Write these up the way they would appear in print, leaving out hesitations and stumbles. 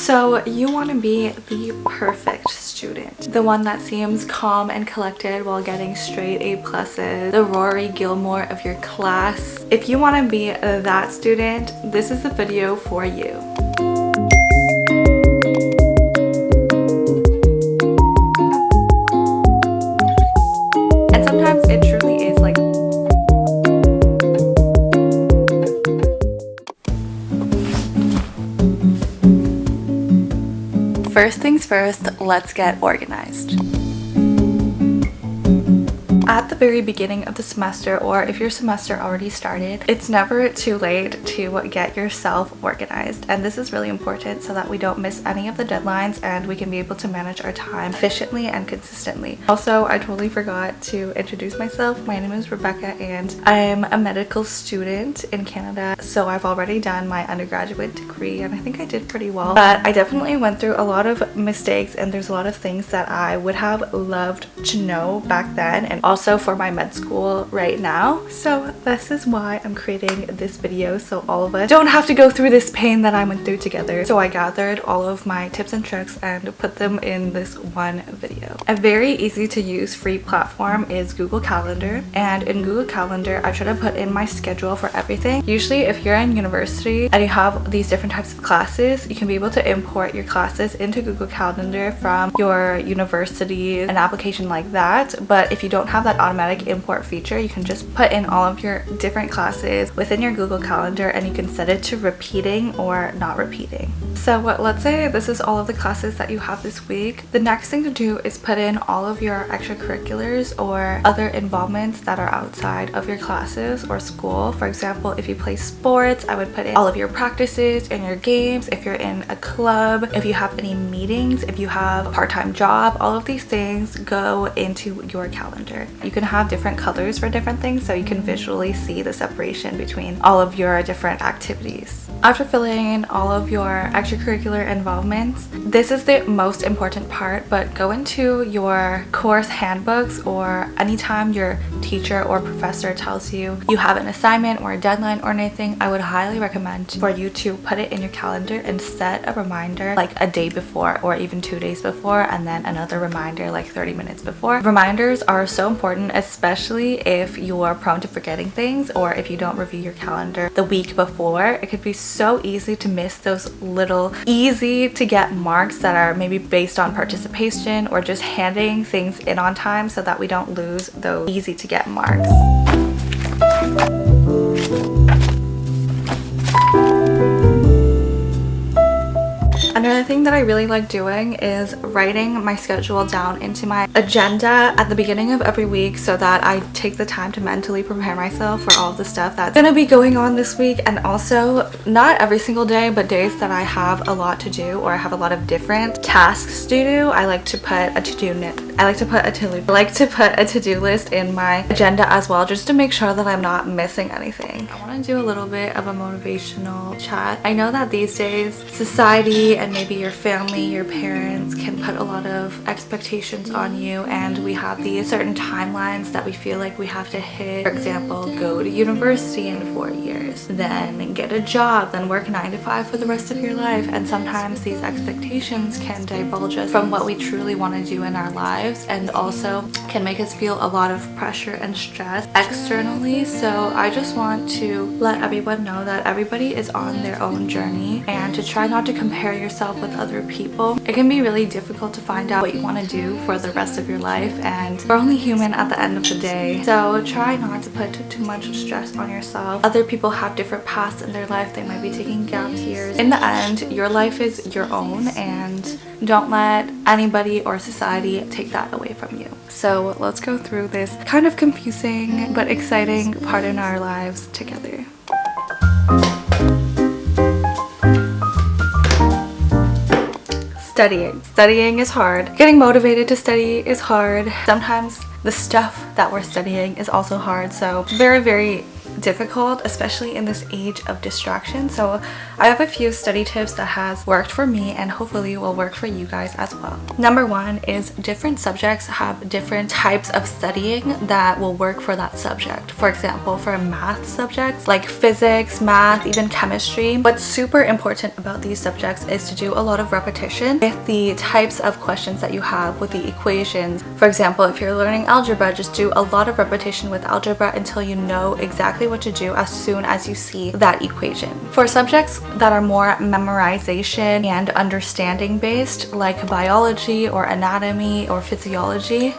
So you want to be the perfect student, the one that seems calm and collected while getting straight A pluses, the Rory Gilmore of your class. If you want to be that student, this is the video for you. And sometimes it truly is like first things first, let's get organized. At the very beginning of the semester, or if your semester already started, it's never too late to get yourself organized. And this is really important so that we don't miss any of the deadlines and we can be able to manage our time efficiently and consistently. Also, I totally forgot to introduce myself. My name is Rebecca and I'm a medical student in Canada. So I've already done my undergraduate degree and I think I did pretty well. But I definitely went through a lot of mistakes and there's a lot of things that I would have loved to know back then, and also for my med school right now. So this is why I'm creating this video, so all of us don't have to go through this pain that I went through together. So I gathered all of my tips and tricks and put them in this one video. A very easy to use free platform is Google Calendar, and in Google Calendar I try to put in my schedule for everything. Usually if you're in university and you have these different types of classes, you can be able to import your classes into Google Calendar from your university, an application like that. But if you don't have that automatic import feature, you can just put in all of your different classes within your Google Calendar and you can set it to repeating or not repeating. So let's say this is all of the classes that you have this week. The next thing to do is put in all of your extracurriculars or other involvements that are outside of your classes or school. For example, if you play sports, I would put in all of your practices and your games. If you're in a club, if you have any meetings, if you have a part-time job, all of these things go into your calendar. You can have different colors for different things so you can visually see the separation between all of your different activities. After filling in all of your extracurricular involvements, this is the most important part, but go into your course handbooks or anytime your teacher or professor tells you you have an assignment or a deadline or anything, I would highly recommend for you to put it in your calendar and set a reminder like a day before or even 2 days before, and then another reminder like 30 minutes before. Reminders are so important, especially if you are prone to forgetting things or if you don't review your calendar the week before. It could be so easy to miss those little easy to get marks that are maybe based on participation or just handing things in on time, so that we don't lose those easy to get marks. Another thing that I really like doing is writing my schedule down into my agenda at the beginning of every week so that I take the time to mentally prepare myself for all of the stuff that's gonna be going on this week. And also, not every single day, but days that I have a lot to do or I have a lot of different tasks to do, I like to put a to-do list in my agenda as well, just to make sure that I'm not missing anything. I want to do a little bit of a motivational chat. I know that these days society and maybe your family, your parents can put a lot of expectations on you, and we have these certain timelines that we feel like we have to hit. For example, go to university in 4 years, then get a job, then work 9 to 5 for the rest of your life. And sometimes these expectations can divulge us from what we truly want to do in our lives, and also can make us feel a lot of pressure and stress externally. So I just want to let everyone know that everybody is on their own journey, and to try not to compare yourself with other people. It can be really difficult to find out what you want to do for the rest of your life, and we're only human at the end of the day. So try not to put too much stress on yourself. Other people have different paths in their life. They might be taking gap years. In the end, your life is your own, and don't let anybody or society take that away from you. So let's go through this kind of confusing but exciting part in our lives together. Studying is hard. Getting motivated to study is hard. Sometimes the stuff that we're studying is also hard. So very, very difficult, especially in this age of distraction. So I have a few study tips that has worked for me and hopefully will work for you guys as well. Number one is different subjects have different types of studying that will work for that subject. For example, for math subjects like physics, math, even chemistry, what's super important about these subjects is to do a lot of repetition with the types of questions that you have with the equations. For example, if you're learning algebra, just do a lot of repetition with algebra until you know exactly what to do as soon as you see that equation. For subjects that are more memorization and understanding based, like biology or anatomy or physiology,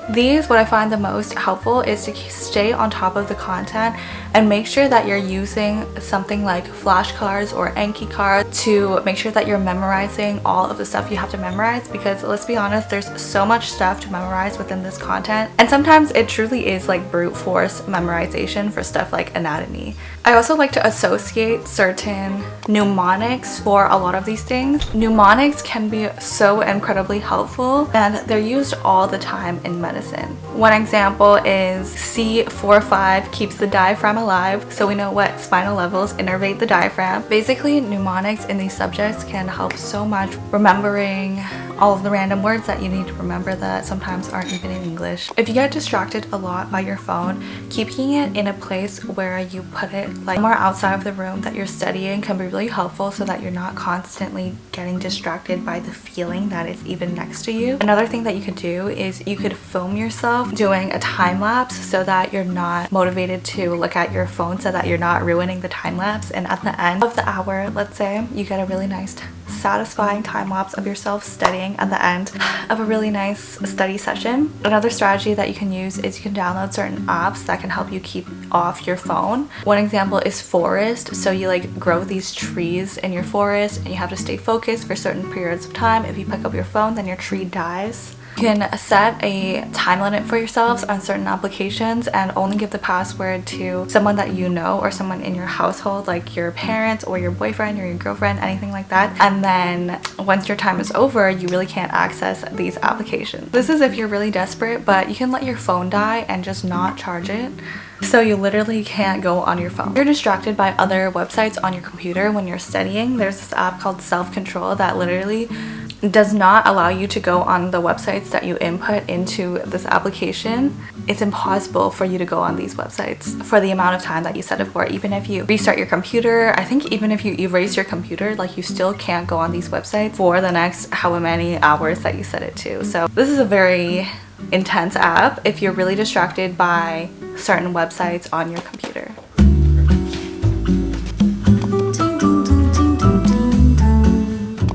what I find the most helpful is to stay on top of the content and make sure that you're using something like flashcards or Anki cards to make sure that you're memorizing all of the stuff you have to memorize, because let's be honest, there's so much stuff to memorize within this content, and sometimes it truly is like brute force memorization for stuff like anatomy. I also like to associate certain mnemonics for a lot of these things. Mnemonics can be so incredibly helpful and they're used all the time in medicine. One example is C45 keeps the diaphragm alive, so we know what spinal levels innervate the diaphragm. Basically, mnemonics in these subjects can help so much remembering all of the random words that you need to remember that sometimes aren't even in English. If you get distracted a lot by your phone, keeping it in a place where you put it like somewhere outside of the room that you're studying can be really helpful so that you're not constantly getting distracted by the feeling that is even next to you. Another thing that you could do is you could film yourself doing a time lapse so that you're not motivated to look at your phone, so that you're not ruining the time lapse, and at the end of the hour, let's say, you get a really nice satisfying time lapse of yourself studying at the end of a really nice study session. Another strategy that you can use is you can download certain apps that can help you keep off your phone. One example is Forest. So you like grow these trees in your forest and you have to stay focused for certain periods of time. If you pick up your phone, then your tree dies. You can set a time limit for yourselves on certain applications and only give the password to someone that you know or someone in your household, like your parents or your boyfriend or your girlfriend, anything like that. And then once your time is over, you really can't access these applications. This is if you're really desperate, but you can let your phone die and just not charge it. So you literally can't go on your phone. If you're distracted by other websites on your computer when you're studying, there's this app called Self-Control that literally does not allow you to go on the websites that you input into this application. It's impossible for you to go on these websites for the amount of time that you set it for. Even if you restart your computer, I think even if you erase your computer, like you still can't go on these websites for the next however many hours that you set it to. So this is a very intense app if you're really distracted by certain websites on your computer.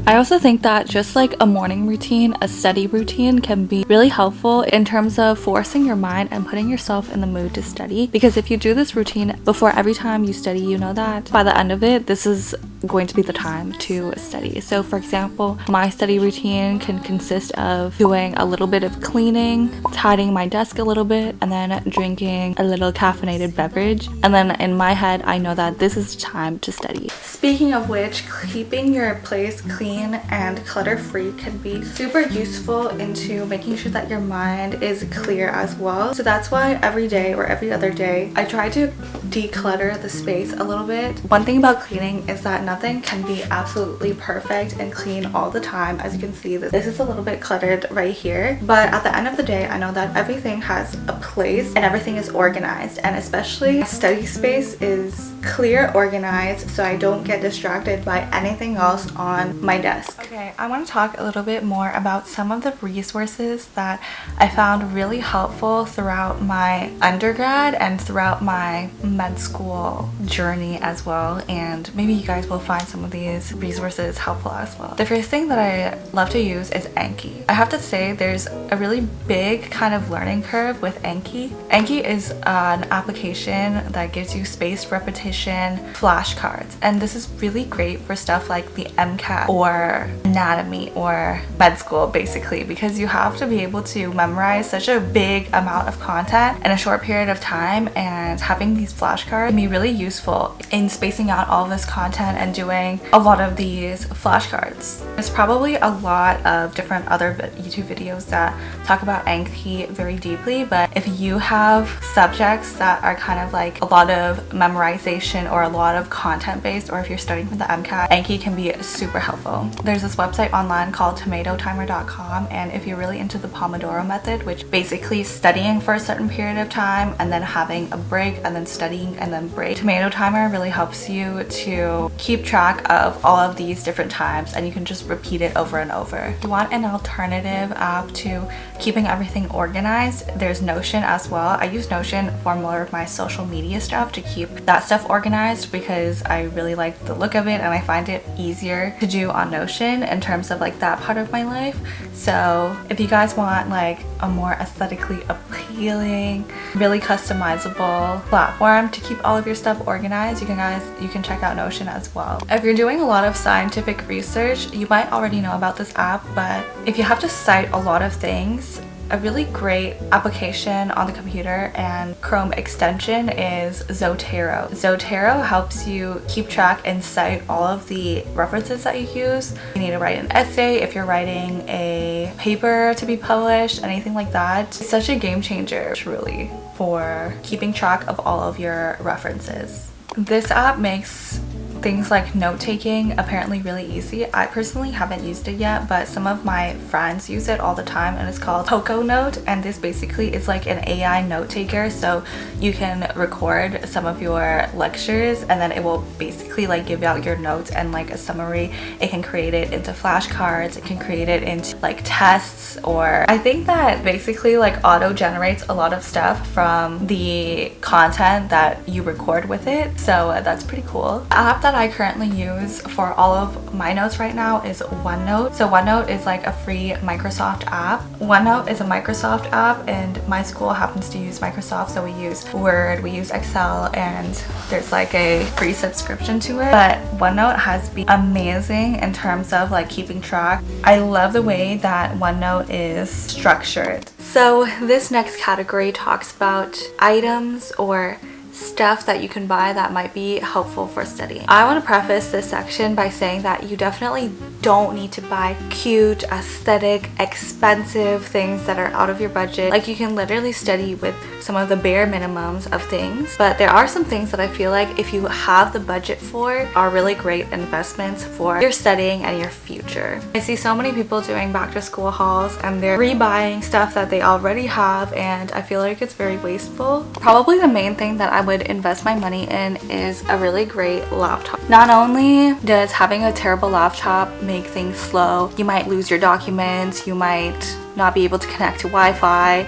I also think that just like a morning routine, a study routine can be really helpful in terms of forcing your mind and putting yourself in the mood to study. Because if you do this routine before every time you study, you know that by the end of it, this is going to be the time to study. So for example, my study routine can consist of doing a little bit of cleaning, tidying my desk a little bit, and then drinking a little caffeinated beverage. And then in my head, I know that this is time to study. Speaking of which, keeping your place clean and clutter-free can be super useful into making sure that your mind is clear as well. So that's why every day or every other day, I try to declutter the space a little bit. One thing about cleaning is that nothing can be absolutely perfect and clean all the time. As you can see, this is a little bit cluttered right here, but at the end of the day, I know that everything has a place and everything is organized, and especially my study space is clear, organized, so I don't get distracted by anything else on my desk. Okay, I want to talk a little bit more about some of the resources that I found really helpful throughout my undergrad and throughout my med school journey as well, and maybe you guys will find some of these resources helpful as well. The first thing that I love to use is Anki. I have to say there's a really big kind of learning curve with Anki. Anki is an application that gives you spaced repetition memorization flashcards, and this is really great for stuff like the MCAT or anatomy or med school, basically, because you have to be able to memorize such a big amount of content in a short period of time, and having these flashcards can be really useful in spacing out all of this content and doing a lot of these flashcards. There's probably a lot of different other YouTube videos that talk about Anki very deeply, but if you have subjects that are kind of like a lot of memorization or a lot of content based, or if you're studying for the MCAT, Anki can be super helpful. There's this website online called tomatotimer.com, and if you're really into the Pomodoro method, which basically studying for a certain period of time and then having a break and then studying and then break, Tomato Timer really helps you to keep track of all of these different times, and you can just repeat it over and over. If you want an alternative app to keeping everything organized, there's Notion as well. I use Notion for more of my social media stuff to keep that stuff organized because I really like the look of it and I find it easier to do on Notion in terms of like that part of my life. So if you guys want like a more aesthetically appealing, really customizable platform to keep all of your stuff organized, you can check out Notion as well. If you're doing a lot of scientific research, you might already know about this app, but if you have to cite a lot of things, a really great application on the computer and Chrome extension is Zotero. Zotero helps you keep track and cite all of the references that you use. You need to write an essay, if you're writing a paper to be published, anything like that. It's such a game changer, truly, for keeping track of all of your references. This app makes things like note-taking apparently really easy. I personally haven't used it yet, but some of my friends use it all the time, and it's called Poco Note, and this basically is like an AI note taker, so you can record some of your lectures and then it will basically like give out your notes and like a summary. It can create it into flashcards, it can create it into like tests, or I think that basically like auto generates a lot of stuff from the content that you record with it, so that's pretty cool. The app that I currently use for all of my notes right now is OneNote. So OneNote is like a free Microsoft app. OneNote is a Microsoft app, and my school happens to use Microsoft, so we use Word, we use Excel, and there's like a free subscription to it. But OneNote has been amazing in terms of like keeping track. I love the way that OneNote is structured. So this next category talks about items or stuff that you can buy that might be helpful for studying. I want to preface this section by saying that you definitely don't need to buy cute, aesthetic, expensive things that are out of your budget. Like, you can literally study with some of the bare minimums of things, but there are some things that I feel like if you have the budget for are really great investments for your studying and your future. I see so many people doing back to school hauls and they're rebuying stuff that they already have, and I feel like it's very wasteful. Probably the main thing that I would invest my money in is a really great laptop. Not only does having a terrible laptop make things slow, you might lose your documents, you might not be able to connect to Wi-Fi.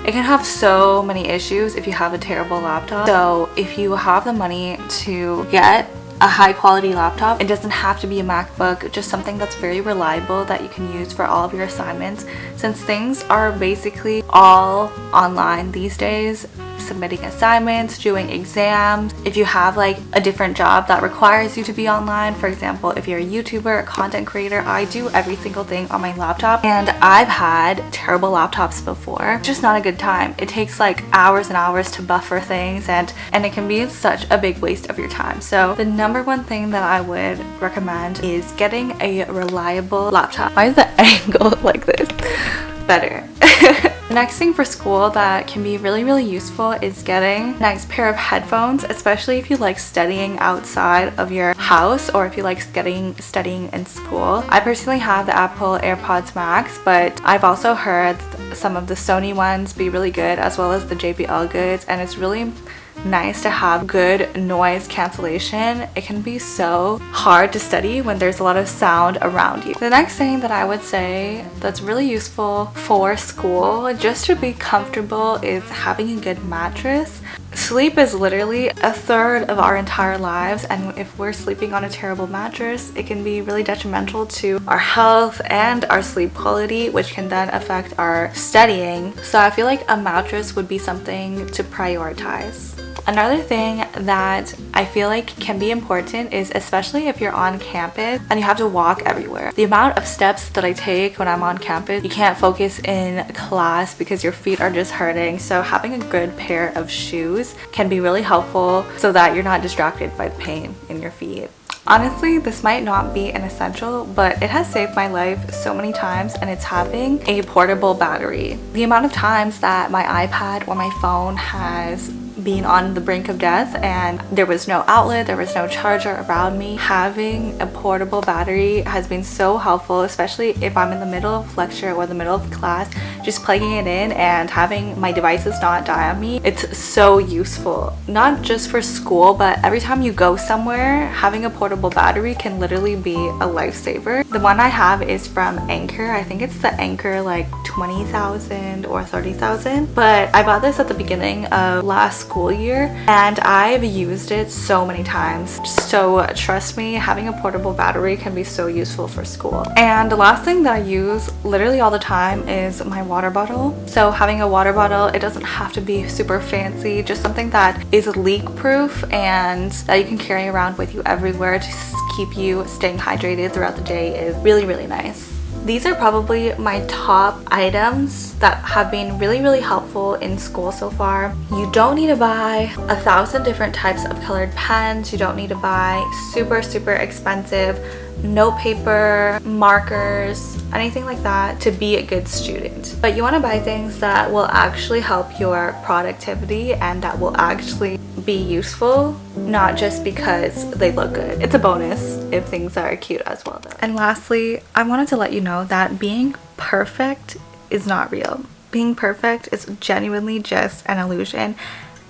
It can have so many issues if you have a terrible laptop. So if you have the money to get a high quality laptop, it doesn't have to be a MacBook, just something that's very reliable that you can use for all of your assignments. Since things are basically all online these days, submitting assignments, doing exams. If you have like a different job that requires you to be online, for example, if you're a YouTuber, a content creator, I do every single thing on my laptop, and I've had terrible laptops before. It's just not a good time. It takes like hours and hours to buffer things, and it can be such a big waste of your time. So the number one thing that I would recommend is getting a reliable laptop. Why is the angle like this? Better. The next thing for school that can be really useful is getting a nice pair of headphones, especially if you like studying outside of your house or if you like studying in school. I personally have the Apple AirPods Max, but I've also heard some of the Sony ones be really good, as well as the JBL goods, and it's really nice to have good noise cancellation. It can be so hard to study when there's a lot of sound around you. The next thing that I would say that's really useful for school, just to be comfortable, is having a good mattress. Sleep is literally a third of our entire lives, and if we're sleeping on a terrible mattress, it can be really detrimental to our health and our sleep quality, which can then affect our studying. So I feel like a mattress would be something to prioritize. Another thing that I feel like can be important is, especially if you're on campus and you have to walk everywhere, the amount of steps that I take when I'm on campus, you can't focus in class because your feet are just hurting. So having a good pair of shoes can be really helpful so that you're not distracted by the pain in your feet. Honestly, this might not be an essential, but it has saved my life so many times, and it's having a portable battery. The amount of times that my iPad or my phone has been on the brink of death and there was no outlet, there was no charger around me, having a portable battery has been so helpful, especially if I'm in the middle of lecture or the middle of class, just plugging it in and having my devices not die on me. It's so useful, not just for school, but every time you go somewhere, having a portable battery can literally be a lifesaver. The one I have is from Anchor. I think it's the Anchor like 20,000 or 30,000, but I bought this at the beginning of last school year and I've used it so many times. So trust me, having a portable battery can be so useful for school. And the last thing that I use literally all the time is my water bottle. So having a water bottle, it doesn't have to be super fancy, just something that is leak proof and that you can carry around with you everywhere to keep you staying hydrated throughout the day is really, really nice. These are probably my top items that have been really helpful in school so far. You don't need to buy 1,000 different types of colored pens. You don't need to buy super expensive note paper, markers, anything like that to be a good student. But you want to buy things that will actually help your productivity and that will actually be useful, not just because they look good. It's a bonus if things are cute as well though. And lastly, I wanted to let you know that being perfect is not real. Being perfect is genuinely just an illusion,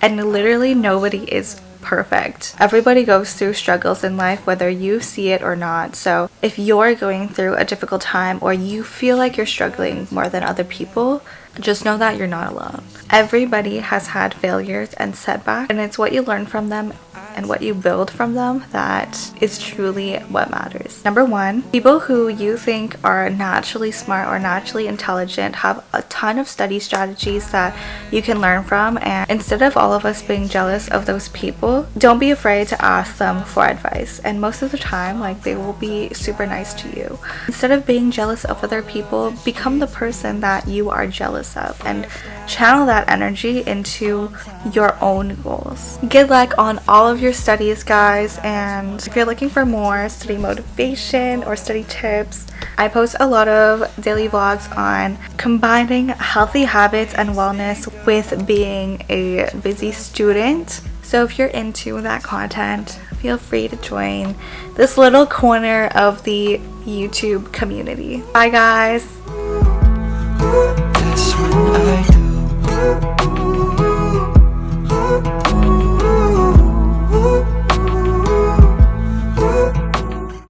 and literally nobody is perfect. Everybody goes through struggles in life, whether you see it or not. So if you're going through a difficult time or you feel like you're struggling more than other people, just know that you're not alone. Everybody has had failures and setbacks, and it's what you learn from them and what you build from them that is truly what matters. Number one, people who you think are naturally smart or naturally intelligent have a ton of study strategies that you can learn from, and instead of all of us being jealous of those people, don't be afraid to ask them for advice, and most of the time, like, they will be super nice to you. Instead of being jealous of other people, become the person that you are jealous of and channel that energy into your own goals. Good luck on all of your studies, guys, and if you're looking for more study motivation or study tips, I post a lot of daily vlogs on combining healthy habits and wellness with being a busy student. So if you're into that content, feel free to join this little corner of the YouTube community. Bye guys! That's what I do.